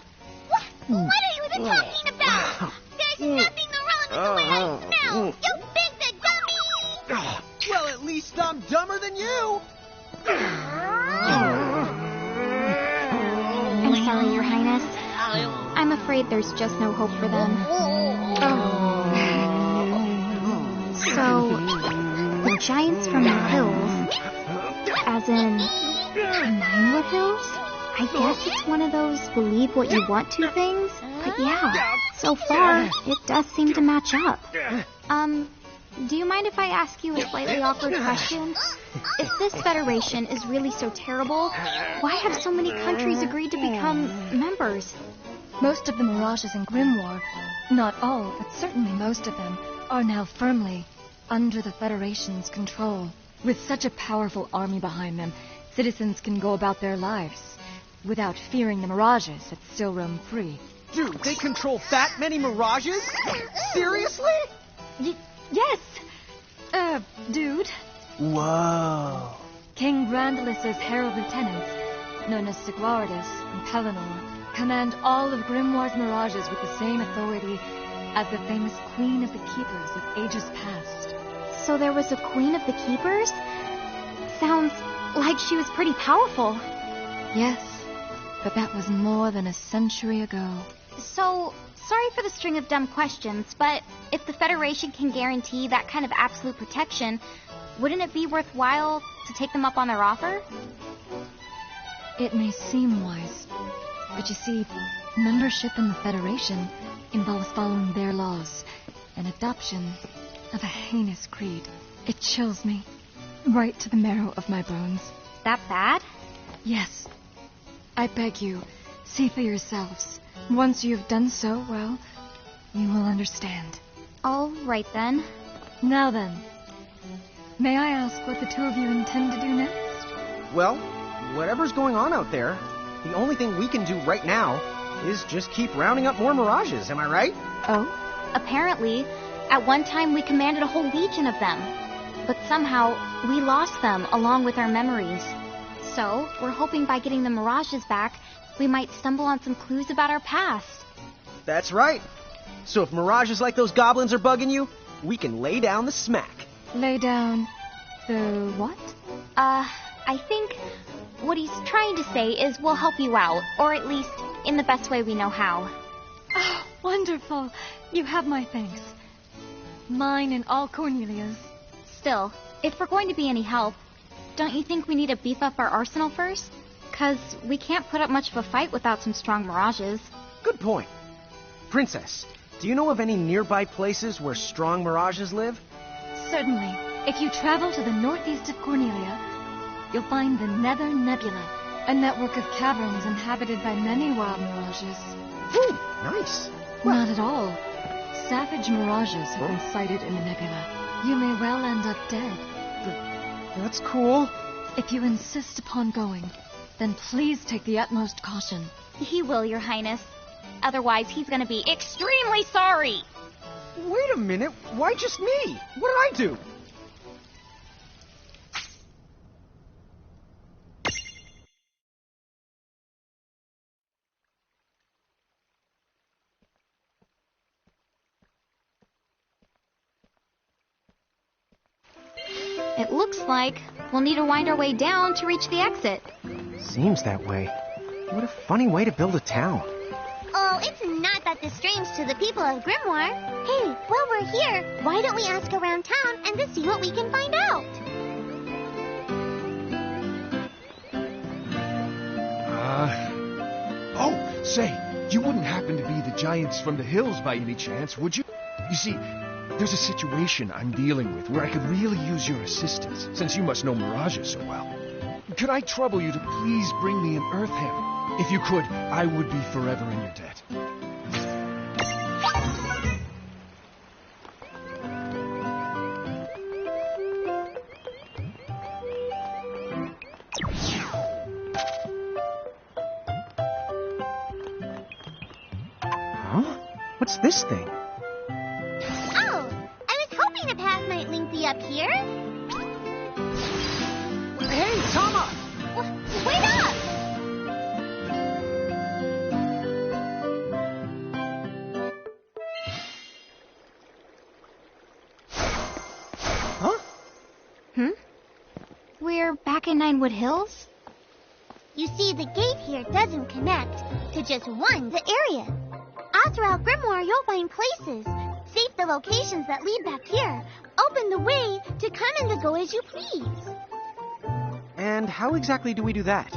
are you even talking about? There's nothing wrong with the way I smell! You big the dummy! Well, at least I'm dumber than you! I'm sorry, Your Highness. I'm afraid there's just no hope for them. So, the giants from the hills, as in Ninewood Hills? I guess it's one of those believe what you want to things. But yeah, so far, it does seem to match up. Do you mind if I ask you a slightly awkward question? If this federation is really so terrible, why have so many countries agreed to become members? Most of the mirages in Grimoire, not all, but certainly most of them, are now firmly under the Federation's control. With such a powerful army behind them, citizens can go about their lives without fearing the mirages that still roam free. Dude, they control that many mirages? Seriously? Yes! Dude. Whoa. King Brandalis' herald lieutenants, known as Sigwardus and Pellinor, command all of Grimoire's mirages with the same authority as the famous Queen of the Keepers of ages past. So there was a Queen of the Keepers? Sounds like she was pretty powerful. Yes, but that was more than a century ago. So, sorry for the string of dumb questions, but if the Federation can guarantee that kind of absolute protection, wouldn't it be worthwhile to take them up on their offer? It may seem wise, but you see, membership in the Federation involves following their laws, and adoption of a heinous creed. It chills me, right to the marrow of my bones. That bad? Yes. I beg you, see for yourselves. Once you have done so, well, you will understand. All right, then. Now then, may I ask what the two of you intend to do next? Well, whatever's going on out there, the only thing we can do right now is just keep rounding up more mirages, am I right? Oh? Apparently, At one time, we commanded a whole legion of them. But somehow, we lost them along with our memories. So, we're hoping by getting the mirages back, we might stumble on some clues about our past. That's right. So if mirages like those goblins are bugging you, we can lay down the smack. Lay down the what? I think what he's trying to say is we'll help you out, or at least in the best way we know how. Oh, wonderful. You have my thanks. Mine and all Cornelia's. Still, if we're going to be any help, don't you think we need to beef up our arsenal first? 'Cause we can't put up much of a fight without some strong mirages. Good point. Princess, do you know of any nearby places where strong mirages live? Certainly. If you travel to the northeast of Cornelia, you'll find the Nether Nebula, a network of caverns inhabited by many wild mirages. Ooh, nice. Not at all. Savage mirages have been sighted in the nebula. You may well end up dead. That's cool. If you insist upon going, then please take the utmost caution. He will, Your Highness. Otherwise, he's going to be extremely sorry. Wait a minute. Why just me? What did I do? It looks like we'll need to wind our way down to reach the exit. Seems that way. What a funny way to build a town. Oh, it's not that strange to the people of Grimoire. Hey, while we're here, why don't we ask around town and to see what we can find out? Oh, say, you wouldn't happen to be the giants from the hills by any chance, would you? You see, there's a situation I'm dealing with where I could really use your assistance, since you must know mirages so well. Could I trouble you to please bring me an earth hammer? If you could, I would be forever in your debt. Huh? What's this thing? Oh, I was hoping a path might link me up here. Hey, Tama! Wait up! Huh? We're back in Ninewood Hills? You see, the gate here doesn't connect to just one area. All throughout Grimoire, you'll find places. Save the locations that lead back here. Open the way to come and to go as you please. And how exactly do we do that?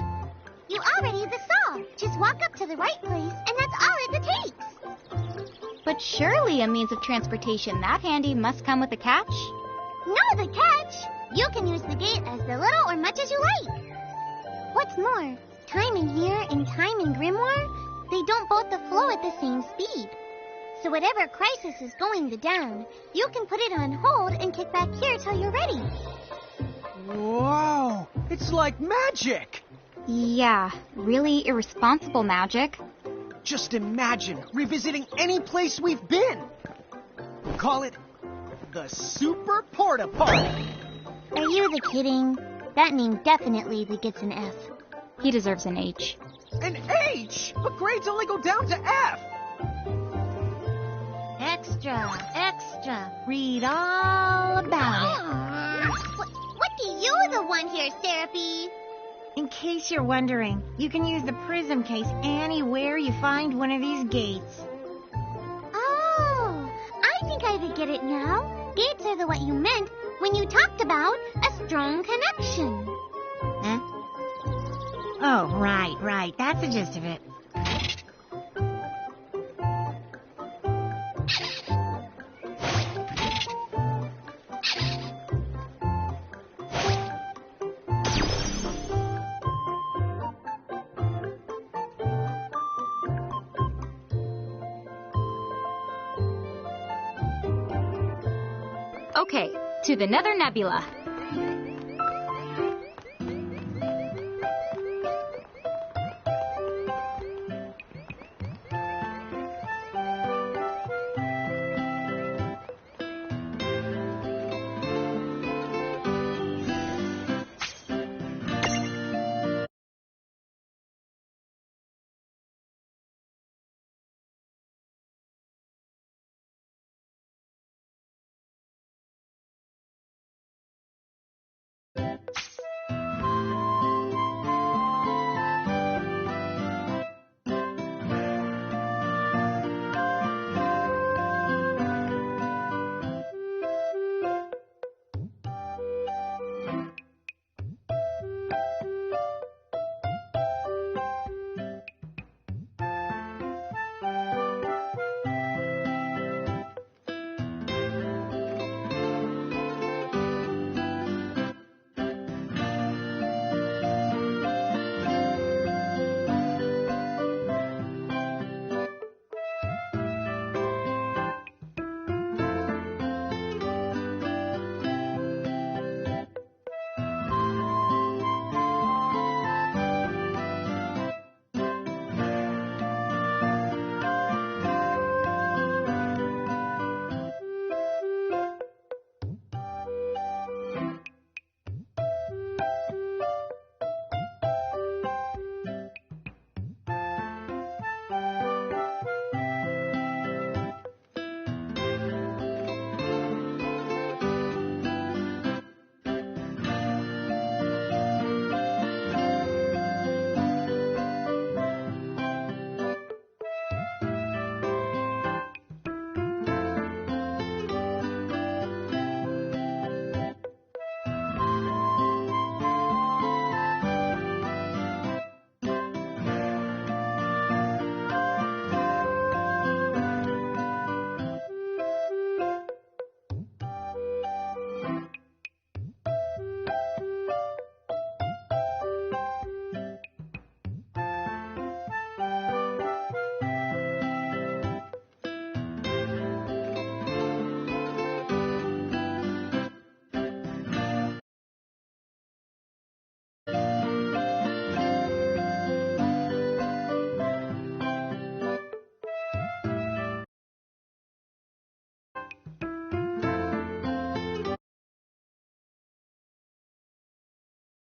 You already saw. Just walk up to the right place, and that's all it takes. But surely a means of transportation that handy must come with a catch? No, the catch. You can use the gate as little or much as you like. What's more, time in here and time in Grimoire, they don't both flow at the same speed. So whatever crisis is going down, you can put it on hold and kick back here till you're ready. Whoa! It's like magic! Yeah, really irresponsible magic. Just imagine revisiting any place we've been. We'll call it the Super Porta Party. Are you kidding? That name definitely gets an F. He deserves an H. An H? But grades only go down to F. Extra. Read all about it. What do you want here, Seraphie? In case you're wondering, you can use the prism case anywhere you find one of these gates. Oh, I think I get it now. Gates are what you meant when you talked about a strong connection. Huh? Oh, right. That's the gist of it. Okay, to the Nether Nebula.